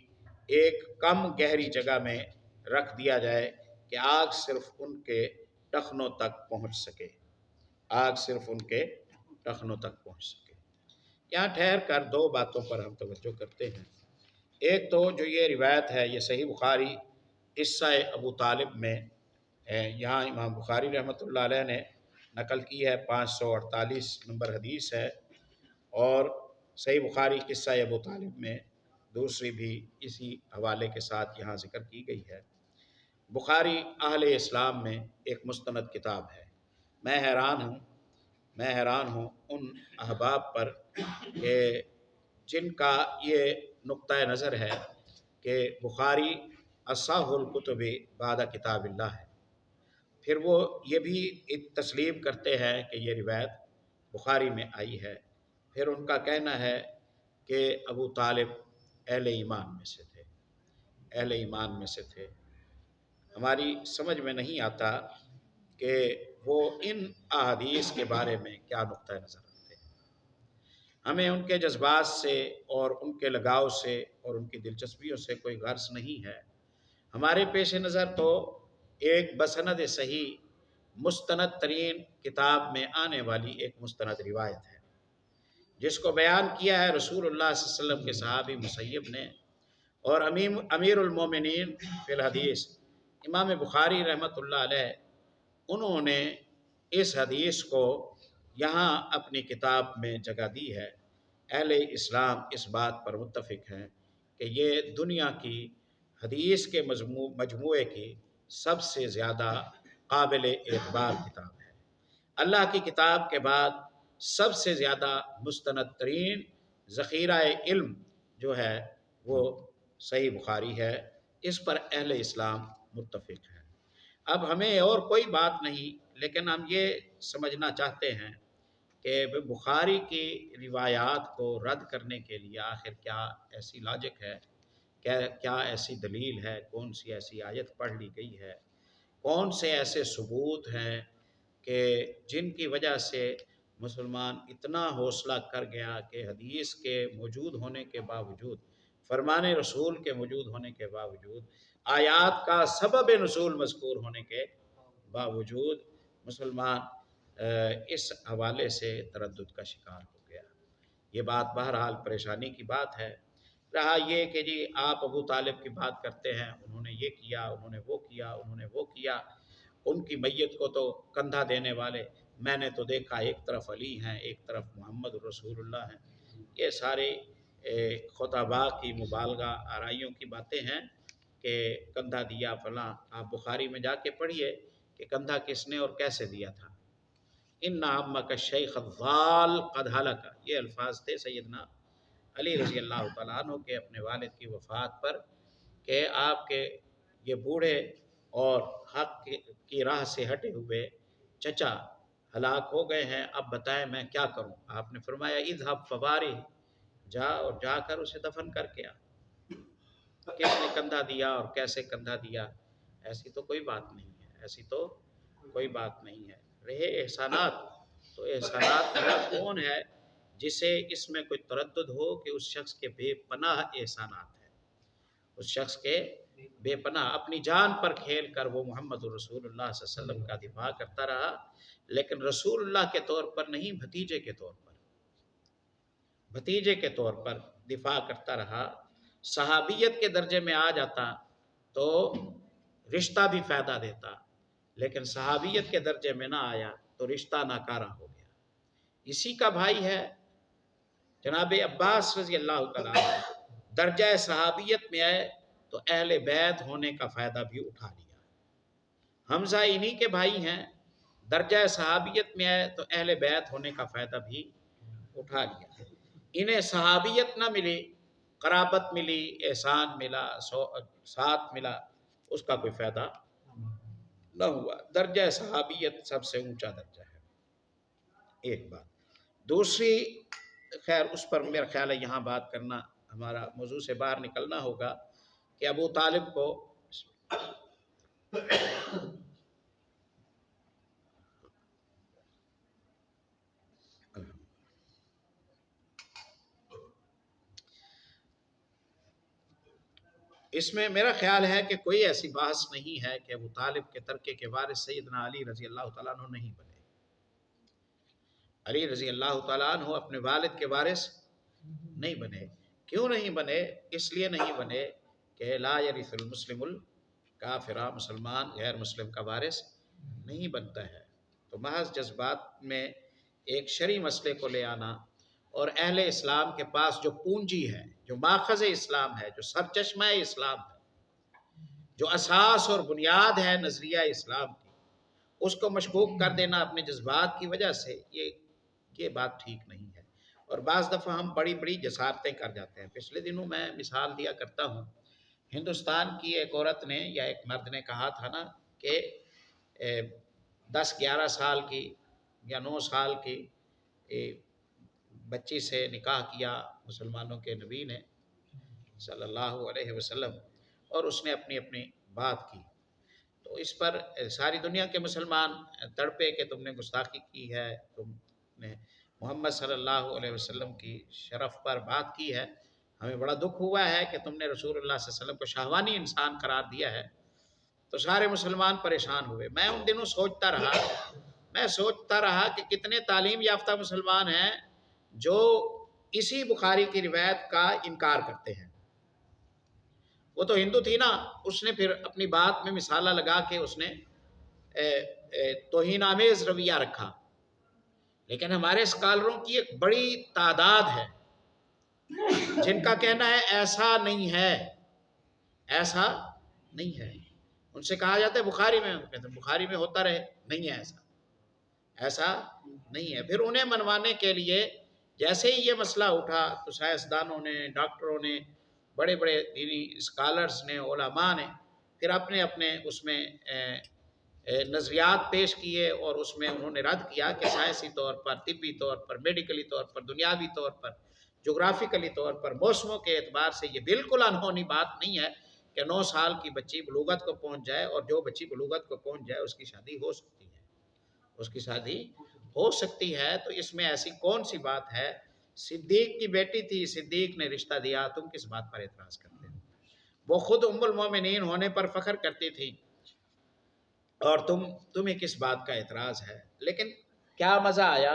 A: ایک کم گہری جگہ میں رکھ دیا جائے کہ آگ صرف ان کے ٹخنوں تک پہنچ سکے، آگ صرف ان کے ٹخنوں تک پہنچ سکے۔ یہاں ٹھہر کر دو باتوں پر ہم توجہ کرتے ہیں۔ ایک تو جو یہ روایت ہے یہ صحیح بخاری قصہ ابو طالب میں ہے، یہاں امام بخاری رحمۃ اللہ علیہ نے نقل کی ہے، 548 نمبر حدیث ہے، اور صحیح بخاری قصہ ابو طالب میں دوسری بھی اسی حوالے کے ساتھ یہاں ذکر کی گئی ہے۔ بخاری اہل اسلام میں ایک مستند کتاب ہے۔ میں حیران ہوں ان احباب پر کہ جن کا یہ نقطہ نظر ہے کہ بخاری اصح الکتب بعد کتاب اللہ ہے، پھر وہ یہ بھی تسلیم کرتے ہیں کہ یہ روایت بخاری میں آئی ہے، پھر ان کا کہنا ہے کہ ابو طالب اہل ایمان میں سے تھے، اہل ایمان میں سے تھے۔ ہماری سمجھ میں نہیں آتا کہ وہ ان احادیث کے بارے میں کیا نقطہ نظر رکھتے ہیں۔ ہمیں ان کے جذبات سے اور ان کے لگاؤ سے اور ان کی دلچسپیوں سے کوئی غرض نہیں ہے۔ ہمارے پیش نظر تو ایک بسند صحیح مستند ترین کتاب میں آنے والی ایک مستند روایت ہے جس کو بیان کیا ہے رسول اللہ صلی اللہ علیہ وسلم کے صحابی مسیب نے، اور امیر المومنین فی الحدیث امام بخاری رحمۃ اللہ علیہ انہوں نے اس حدیث کو یہاں اپنی کتاب میں جگہ دی ہے۔ اہل اسلام اس بات پر متفق ہیں کہ یہ دنیا کی حدیث کے مجموعے کی سب سے زیادہ قابل اعتبار کتاب ہے۔ اللہ کی کتاب کے بعد سب سے زیادہ مستند ترین ذخیرہ علم جو ہے وہ صحیح بخاری ہے، اس پر اہل اسلام متفق ہیں۔ اب ہمیں اور کوئی بات نہیں، لیکن ہم یہ سمجھنا چاہتے ہیں کہ بخاری کی روایات کو رد کرنے کے لیے آخر کیا ایسی لاجک ہے، کیا ایسی دلیل ہے، کون سی ایسی آیت پڑھ لی گئی ہے، کون سے ایسے ثبوت ہیں کہ جن کی وجہ سے مسلمان اتنا حوصلہ کر گیا کہ حدیث کے موجود ہونے کے باوجود، فرمان رسول کے موجود ہونے کے باوجود، آیات کا سبب نزول مذکور ہونے کے باوجود مسلمان اس حوالے سے تردد کا شکار ہو گیا۔ یہ بات بہرحال پریشانی کی بات ہے۔ رہا یہ کہ جی آپ ابو طالب کی بات کرتے ہیں، انہوں نے یہ کیا، انہوں نے وہ کیا، انہوں نے وہ کیا، ان کی میت کو تو کندھا دینے والے میں نے تو دیکھا ایک طرف علی ہیں ایک طرف محمد رسول اللہ ہیں۔ یہ سارے خطباء کی مبالغہ آرائیوں کی باتیں ہیں کہ کندھا دیا فلاں۔ آپ بخاری میں جا کے پڑھیے کہ کندھا کس نے اور کیسے دیا تھا۔ ان عمک الشیخ الضال قد ہلک، یہ الفاظ تھے سیدنا علی رضی اللہ تعالیٰ عنہ کے اپنے والد کی وفات پر کہ آپ کے یہ بوڑھے اور حق کی راہ سے ہٹے ہوئے چچا ہلاک ہو گئے ہیں، اب بتائیں میں کیا کروں۔ آپ نے فرمایا اذهب فبارہ، جا اور جا کر اسے دفن کر کے آ۔ کس نے کندھا دیا اور کیسے کندھا دیا، ایسی تو کوئی بات نہیں ہے، ایسی تو کوئی بات نہیں ہے۔ رہے احسانات، تو احسانات والا کون ہے جسے اس میں کوئی تردد ہو کہ اس شخص کے بے پناہ احسانات ہیں، اس شخص کے بے پناہ، اپنی جان پر کھیل کر وہ محمد رسول اللہ صلی اللہ علیہ وسلم کا دفاع کرتا رہا، لیکن رسول اللہ کے طور پر نہیں، بھتیجے کے طور پر، بھتیجے کے طور پر دفاع کرتا رہا۔ صحابیت کے درجے میں آ جاتا تو رشتہ بھی فائدہ دیتا، لیکن صحابیت کے درجے میں نہ آیا تو رشتہ ناکارہ ہو گیا۔ اسی کا بھائی ہے جناب عباس رضی اللہ تعالیٰ عنہ، درجہ صحابیت میں آئے تو اہل بیت ہونے کا فائدہ بھی اٹھا لیا۔ حمزہ انہی کے بھائی ہیں، درجہ صحابیت میں آئے تو اہل بیت ہونے کا فائدہ بھی اٹھا لیا۔ انہیں صحابیت نہ ملی، قرابت ملی، احسان ملا، ساتھ ملا، اس کا کوئی فائدہ نہ ہوا۔ درجہ صحابیت سب سے اونچا درجہ ہے، ایک بات۔ دوسری، خیر اس پر میرا خیال ہے یہاں بات کرنا ہمارا موضوع سے باہر نکلنا ہوگا کہ ابو طالب کو اس میں میرا خیال ہے کہ کوئی ایسی بحث نہیں ہے کہ ابو طالب کے ترکے کے وارث سیدنا علی رضی اللہ تعالیٰ عنہ نہیں بنے۔ علی رضی اللہ تعالیٰ عنہ اپنے والد کے وارث نہیں بنے۔ کیوں نہیں بنے؟ اس لیے نہیں بنے کہ لا یرث المسلم الکافر، مسلمان غیر مسلم کا وارث نہیں بنتا ہے۔ تو محض جذبات میں ایک شرعی مسئلے کو لے آنا اور اہل اسلام کے پاس جو پونجی ہے، جو ماخذ اسلام ہے، جو سرچشمہ اسلام ہے، جو اساس اور بنیاد ہے نظریہ اسلام کی، اس کو مشکوک کر دینا اپنے جذبات کی وجہ سے، یہ بات ٹھیک نہیں ہے۔ اور بعض دفعہ ہم بڑی بڑی جسارتیں کر جاتے ہیں۔ پچھلے دنوں میں مثال دیا کرتا ہوں، ہندوستان کی ایک عورت نے یا ایک مرد نے کہا تھا نا کہ 10-11 سال کی یا 9 سال کی بچی سے نکاح کیا مسلمانوں کے نبی نے صلی اللہ علیہ وسلم، اور اس نے اپنی اپنی بات کی۔ تو اس پر ساری دنیا کے مسلمان تڑپے کہ تم نے گستاخی کی ہے، تم نے محمد صلی اللہ علیہ وسلم کی شرف پر بات کی ہے، ہمیں بڑا دکھ ہوا ہے کہ تم نے رسول اللہ صلی اللہ علیہ وسلم کو شہوانی انسان قرار دیا ہے۔ تو سارے مسلمان پریشان ہوئے۔ میں ان دنوں سوچتا رہا کہ کتنے تعلیم یافتہ مسلمان ہیں جو اسی بخاری کی روایت کا انکار کرتے ہیں۔ وہ تو ہندو تھی نا، اس نے پھر اپنی بات میں مثالہ لگا کے اس نے توہین آمیز رویہ رکھا۔ لیکن ہمارے اسکالروں کی ایک بڑی تعداد ہے جن کا کہنا ہے ایسا نہیں ہے، ایسا نہیں ہے۔ ان سے کہا جاتا ہے بخاری میں، کہتے ہیں بخاری میں ہوتا رہے، نہیں ہے ایسا نہیں ہے۔ پھر انہیں منوانے کے لیے جیسے ہی یہ مسئلہ اٹھا تو سائنسدانوں نے، ڈاکٹروں نے، بڑے بڑے دینی اسکالرز نے، علماء نے پھر اپنے اپنے اس میں نظریات پیش کیے، اور اس میں انہوں نے رد کیا کہ سائنسی طور پر، طبی طور پر، میڈیکلی طور پر، دنیاوی طور پر، جغرافیکلی طور پر، موسموں کے اعتبار سے یہ بالکل انہونی بات نہیں ہے کہ 9 سال کی بچی بلوغت کو پہنچ جائے، اور جو بچی بلوغت کو پہنچ جائے اس کی شادی ہو سکتی ہے، اس کی شادی ہو سکتی ہے۔ تو اس میں ایسی کون سی بات ہے؟ صدیق کی بیٹی تھی، صدیق نے رشتہ دیا، تم کس بات پر اعتراض کرتے ہو؟ وہ خود ام المومنین ہونے پر فخر کرتی تھی، اور تمہیں کس بات کا اعتراض ہے؟ لیکن کیا مزہ آیا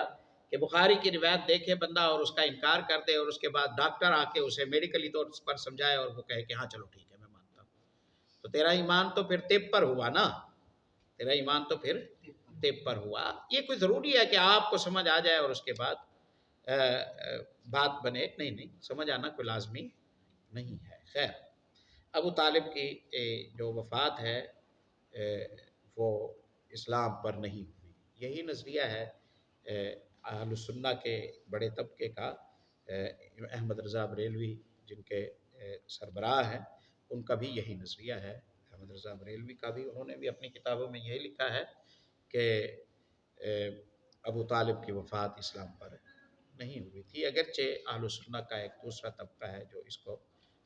A: کہ بخاری کی روایت دیکھے بندہ اور اس کا انکار کر دے، اور اس کے بعد ڈاکٹر آ کے اسے میڈیکلی طور پر سمجھائے اور وہ کہے کہ ہاں چلو ٹھیک ہے میں مانتا ہوں۔ تو تیرا ایمان تو پھر طب پر ہوا نا، تیرا ایمان تو پھر طب پر ہوا۔ یہ کوئی ضروری ہے کہ آپ کو سمجھ آ جائے اور اس کے بعد بات بنے؟ نہیں، سمجھ آنا کوئی لازمی نہیں ہے۔ خیر، ابو طالب کی جو وفات ہے وہ اسلام پر نہیں ہوئی، یہی نظریہ ہے اہل السنہ کے بڑے طبقے کا۔ احمد رضا بریلوی جن کے سربراہ ہیں، ان کا بھی یہی نظریہ ہے۔ احمد رضا بریلوی کا بھی، انہوں نے بھی اپنی کتابوں میں یہی لکھا ہے کہ ابو طالب کی وفات اسلام پر نہیں ہوئی تھی، اگرچہ اہل السنہ کا ایک دوسرا طبقہ ہے جو اس کو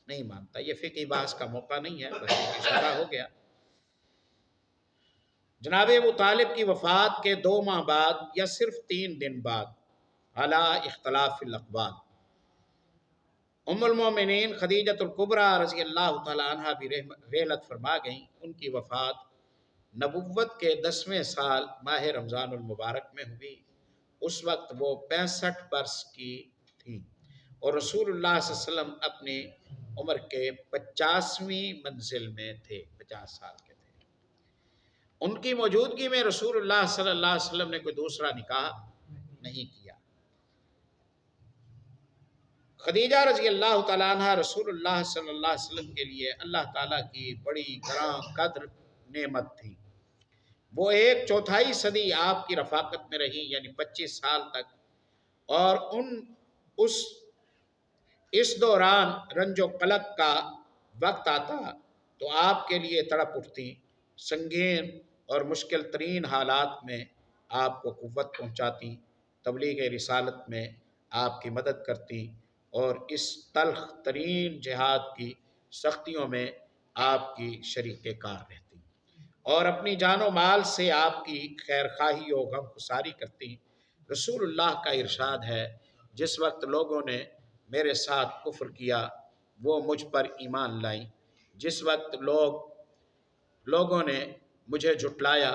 A: نہیں مانتا۔ یہ فقہی بحث کا موقع نہیں ہے، بس ایک اشارہ ہو گیا۔ جناب ابو طالب کی وفات کے 2 ماہ بعد یا صرف 3 دن بعد، علی اختلاف الاقوال، ام المومنین خدیجۃ الکبریٰ رضی اللہ تعالی عنہ بھی رحلت فرما گئیں۔ ان کی وفات نبوت کے 10ویں سال ماہ رمضان المبارک میں ہوئی۔ اس وقت وہ 65 برس کی تھیں، اور رسول اللہ صلی اللہ علیہ وسلم اپنی عمر کے 50ویں منزل میں تھے، 50 سال کے تھے۔ ان کی موجودگی میں رسول اللہ صلی اللہ علیہ وسلم نے کوئی دوسرا نکاح نہیں کیا۔ خدیجہ رضی اللہ تعالیٰ عنہ رسول اللہ صلی اللہ علیہ وسلم کے لیے اللہ تعالیٰ کی بڑی گراں قدر نعمت تھی۔ وہ 1/4 صدی آپ کی رفاقت میں رہی، یعنی 25 سال تک، اور اس اس دوران رنج و قلق کا وقت آتا تو آپ کے لیے تڑپ اٹھتی، سنگین اور مشکل ترین حالات میں آپ کو قوت پہنچاتی، تبلیغ رسالت میں آپ کی مدد کرتی، اور اس تلخ ترین جہاد کی سختیوں میں آپ کی شریک کار رہتی، اور اپنی جان و مال سے آپ کی خیر خواہی و غم گساری کرتی۔ رسول اللہ کا ارشاد ہے، جس وقت لوگوں نے میرے ساتھ کفر کیا وہ مجھ پر ایمان لائیں، جس وقت لوگوں نے مجھے جھٹلایا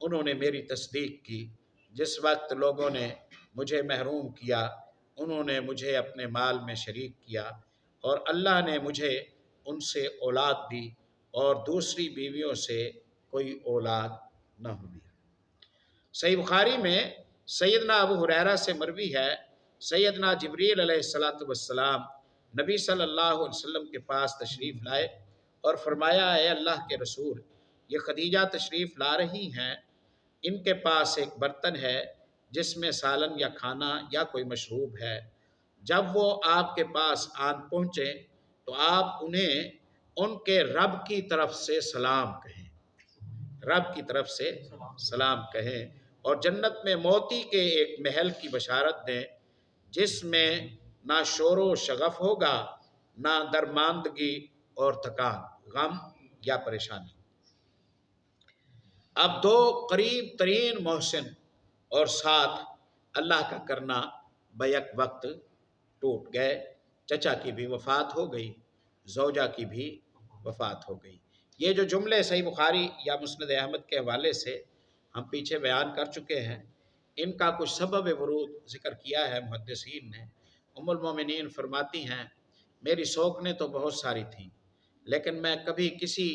A: انہوں نے میری تصدیق کی، جس وقت لوگوں نے مجھے محروم کیا انہوں نے مجھے اپنے مال میں شریک کیا، اور اللہ نے مجھے ان سے اولاد دی اور دوسری بیویوں سے کوئی اولاد نہ ہوئی۔ صحیح بخاری میں سیدنا ابو ہریرہ سے مروی ہے، سیدنا جبریل علیہ السلام نبی صلی اللہ علیہ وسلم کے پاس تشریف لائے اور فرمایا، اے اللہ کے رسول، یہ خدیجہ تشریف لا رہی ہیں، ان کے پاس ایک برتن ہے جس میں سالن یا کھانا یا کوئی مشروب ہے، جب وہ آپ کے پاس آن پہنچے تو آپ انہیں ان کے رب کی طرف سے سلام کہیں، رب کی طرف سے سلام کہیں، اور جنت میں موتی کے ایک محل کی بشارت دیں جس میں نہ شور و شغف ہوگا، نہ درماندگی اور تھکان، غم یا پریشانی۔ اب دو قریب ترین محسن اور ساتھ اللہ کا کرنا بیک وقت ٹوٹ گئے، چچا کی بھی وفات ہو گئی، زوجہ کی بھی وفات ہو گئی۔ یہ جو جملے صحیح بخاری یا مسند احمد کے حوالے سے ہم پیچھے بیان کر چکے ہیں، ان کا کچھ سبب ورود ذکر کیا ہے محدثین نے۔ ام المومنین فرماتی ہیں، میری شوقیں تو بہت ساری تھیں، لیکن میں کبھی کسی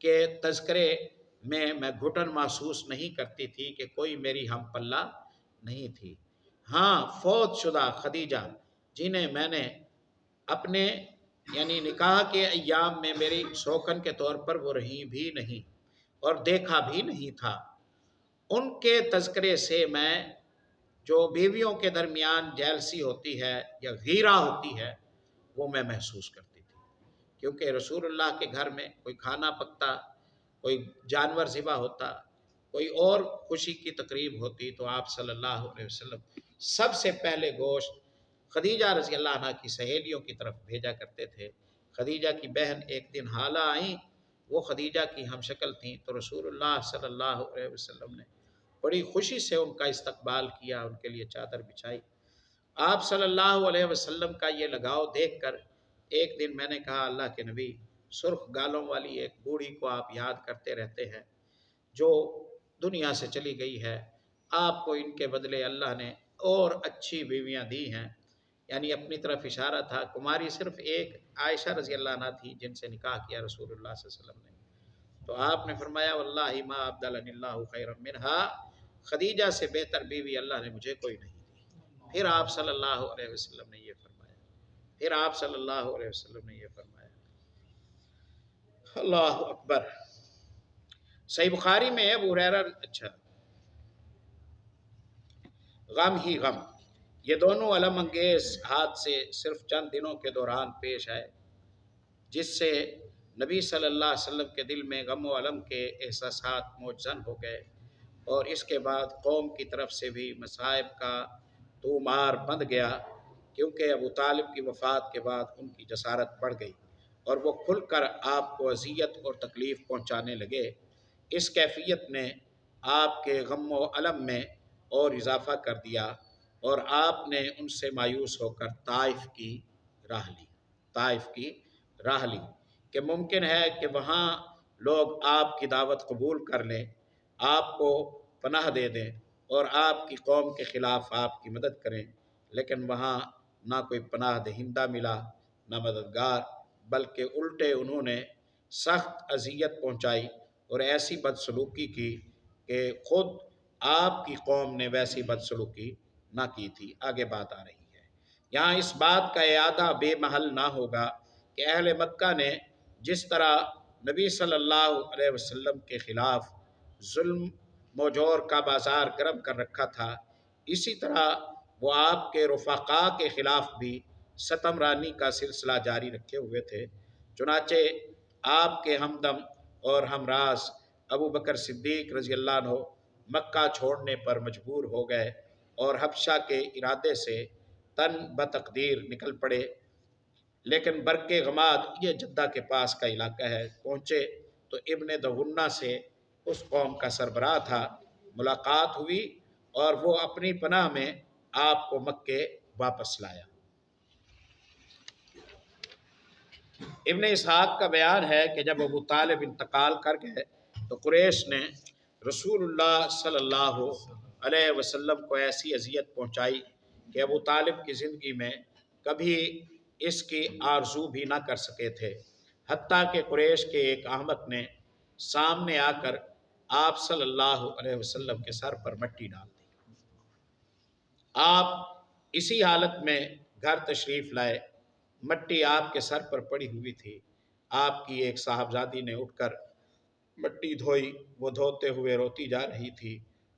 A: کے تذکرے میں گھٹن محسوس نہیں کرتی تھی کہ کوئی میری ہم پلہ نہیں تھی۔ ہاں، فوت شدہ خدیجہ جنہیں میں نے اپنے یعنی نکاح کے ایام میں میری شوکن کے طور پر وہ رہی بھی نہیں اور دیکھا بھی نہیں تھا، ان کے تذکرے سے میں جو بیویوں کے درمیان جیلسی ہوتی ہے یا غیرہ ہوتی ہے وہ میں محسوس کرتی تھی، کیونکہ رسول اللہ کے گھر میں کوئی کھانا پکتا، کوئی جانور ذبح ہوتا، کوئی اور خوشی کی تقریب ہوتی تو آپ صلی اللہ علیہ وسلم سب سے پہلے گوشت خدیجہ رضی اللہ عنہ کی سہیلیوں کی طرف بھیجا کرتے تھے۔ خدیجہ کی بہن ایک دن حالہ آئیں، وہ خدیجہ کی ہم شکل تھیں، تو رسول اللہ صلی اللہ علیہ وسلم نے بڑی خوشی سے ان کا استقبال کیا، ان کے لیے چادر بچھائی۔ آپ صلی اللہ علیہ وسلم کا یہ لگاؤ دیکھ کر ایک دن میں نے کہا، اللہ کے نبی، سرخ گالوں والی ایک بوڑھی کو آپ یاد کرتے رہتے ہیں جو دنیا سے چلی گئی ہے، آپ کو ان کے بدلے اللہ نے اور اچھی بیویاں دی ہیں، یعنی اپنی طرف اشارہ تھا۔ کماری صرف ایک عائشہ رضی اللہ عنہ تھی جن سے نکاح کیا رسول اللہ صلی اللہ علیہ وسلم نے، تو آپ نے فرمایا، واللہ ما ابدلنی اللہ خیرا منہا، خدیجہ سے بہتر بیوی اللہ نے مجھے کوئی نہیں دی۔ پھر آپ صلی اللہ علیہ وسلم نے یہ فرمایا، پھر آپ صلی اللہ علیہ وسلم نے یہ فرمایا، اللہ اکبر۔ صحیح بخاری میں ابو ہریرہ غم ہی غم، یہ دونوں الم انگیز حادثے صرف چند دنوں کے دوران پیش آئے، جس سے نبی صلی اللہ علیہ وسلم کے دل میں غم و الم کے احساسات موجزن ہو گئے، اور اس کے بعد قوم کی طرف سے بھی مصائب کا طومار بند گیا، کیونکہ ابو طالب کی وفات کے بعد ان کی جسارت بڑھ گئی اور وہ کھل کر آپ کو اذیت اور تکلیف پہنچانے لگے۔ اس کیفیت نے آپ کے غم و الم میں اور اضافہ کر دیا، اور آپ نے ان سے مایوس ہو کر طائف کی راہ لی کہ ممکن ہے کہ وہاں لوگ آپ کی دعوت قبول کر لیں، آپ کو پناہ دے دیں اور آپ کی قوم کے خلاف آپ کی مدد کریں، لیکن وہاں نہ کوئی پناہ دہندہ ملا نہ مددگار، بلکہ الٹے انہوں نے سخت اذیت پہنچائی اور ایسی بدسلوکی کی کہ خود آپ کی قوم نے ویسی بدسلوکی نہ کی تھی۔ آگے بات آ رہی ہے، یہاں اس بات کا اعادہ بے محل نہ ہوگا کہ اہل مکہ نے جس طرح نبی صلی اللہ علیہ وسلم کے خلاف ظلم موجور کا بازار گرم کر رکھا تھا، اسی طرح وہ آپ کے رفقا کے خلاف بھی ستم رانی کا سلسلہ جاری رکھے ہوئے تھے۔ چنانچہ آپ کے ہمدم اور ہمراز ابو بکر صدیق رضی اللہ عنہ مکہ چھوڑنے پر مجبور ہو گئے اور حبشہ کے ارادے سے تن بتقدیر نکل پڑے، لیکن برق غماد یہ جدہ کے پاس کا علاقہ ہے، پہنچے تو ابن دغنہ سے اس قوم کا سربراہ تھا، ملاقات ہوئی اور وہ اپنی پناہ میں آپ کو مکے واپس لایا۔ ابن اسحاق کا بیان ہے کہ جب ابو طالب انتقال کر گئے تو قریش نے رسول اللہ صلی اللہ علیہ وسلم کو ایسی اذیت پہنچائی کہ ابو طالب کی زندگی میں کبھی اس کی آرزو بھی نہ کر سکے تھے، حتیٰ کہ قریش کے ایک احمق نے سامنے آ کر آپ صلی اللہ علیہ وسلم کے سر پر مٹی ڈال دی۔ آپ اسی حالت میں گھر تشریف لائے، مٹی آپ کے سر پر پڑی ہوئی تھی۔ آپ کی ایک صاحبزادی نے اٹھ کر مٹی دھوئی، وہ دھوتے ہوئے روتی جا رہی تھی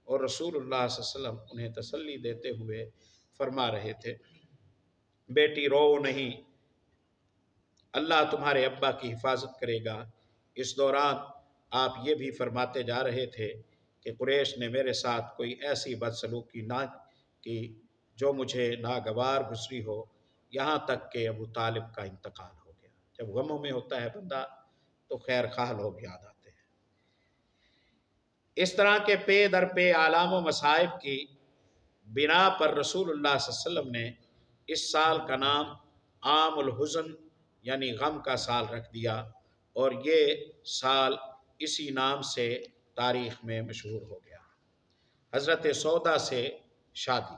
A: اور رسول اللہ صلی اللہ علیہ وسلم انہیں تسلی دیتے ہوئے فرما رہے تھے، بیٹی رو نہیں، اللہ تمہارے ابا کی حفاظت کرے گا۔ اس دوران آپ یہ بھی فرماتے جا رہے تھے کہ قریش نے میرے ساتھ کوئی ایسی بدسلوکی نہ کی جو مجھے ناگوار گزری ہو، یہاں تک کہ ابو طالب کا انتقال ہو گیا۔ جب غموں میں ہوتا ہے بندہ تو خیر خواہ لوگ یاد آتے ہیں۔ اس طرح کے پے در پے آلام و مصائب کی بنا پر رسول اللہ صلی اللہ علیہ وسلم نے اس سال کا نام عام الحزن یعنی غم کا سال رکھ دیا، اور یہ سال اسی نام سے تاریخ میں مشہور ہو گیا۔ حضرت سودا سے شادی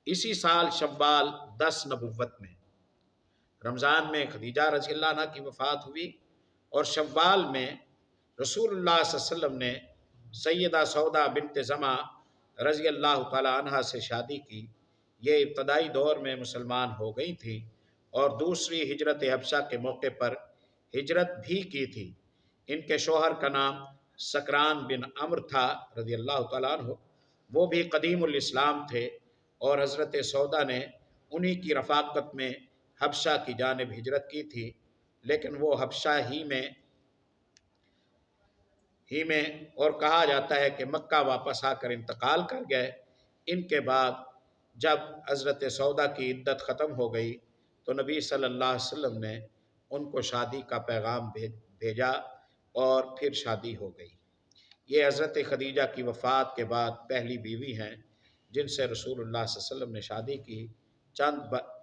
A: اسی سال شوال 10 نبوت میں، رمضان میں خدیجہ رضی اللہ عنہ کی وفات ہوئی اور شوال میں رسول اللہ صلی اللہ علیہ وسلم نے سیدہ سودا بنت زمع رضی اللہ تعالی عنہ سے شادی کی۔ یہ ابتدائی دور میں مسلمان ہو گئی تھی اور دوسری ہجرت حبشہ کے موقع پر ہجرت بھی کی تھی۔ ان کے شوہر کا نام سکران بن عمرو تھا رضی اللہ تعالیٰ عنہ، وہ بھی قدیم الاسلام تھے اور حضرت سودا نے انہی کی رفاقت میں حبشہ کی جانب ہجرت کی تھی، لیکن وہ حبشہ ہی میں اور کہا جاتا ہے کہ مکہ واپس آ کر انتقال کر گئے۔ ان کے بعد جب حضرت سودا کی عدت ختم ہو گئی تو نبی صلی اللہ علیہ وسلم نے ان کو شادی کا پیغام بھیجا اور پھر شادی ہو گئی۔ یہ حضرت خدیجہ کی وفات کے بعد پہلی بیوی ہیں جن سے رسول اللہ صلی اللہ علیہ وسلم نے شادی کی۔ چند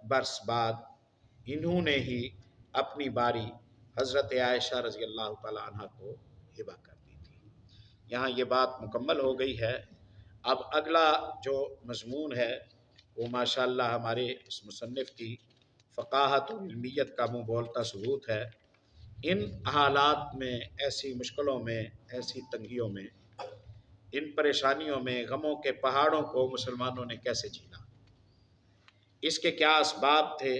A: برس بعد انہوں نے ہی اپنی باری حضرت عائشہ رضی اللہ تعالی عنہ کو ہبہ کر دی تھی۔ یہاں یہ بات مکمل ہو گئی ہے۔ اب اگلا جو مضمون ہے وہ ماشاءاللہ ہمارے اس مصنف کی فقاہت و علمیت کا منہ بولتا ثبوت ہے۔ ان حالات میں، ایسی مشکلوں میں، ایسی تنگیوں میں، ان پریشانیوں میں، غموں کے پہاڑوں کو مسلمانوں نے کیسے جھیلا، اس کے کیا اسباب تھے،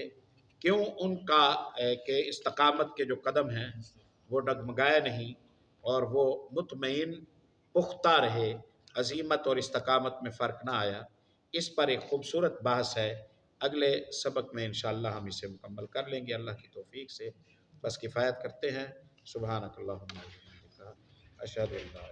A: کیوں ان کا کہ استقامت کے جو قدم ہیں وہ ڈگمگائے نہیں اور وہ مطمئن پختہ رہے، عزیمت اور استقامت میں فرق نہ آیا، اس پر ایک خوبصورت بحث ہے۔ اگلے سبق میں انشاءاللہ ہم اسے مکمل کر لیں گے اللہ کی توفیق سے۔ بس کفایت کرتے ہیں۔ سبحانک اللہم و بحمدک، اشہد ان لا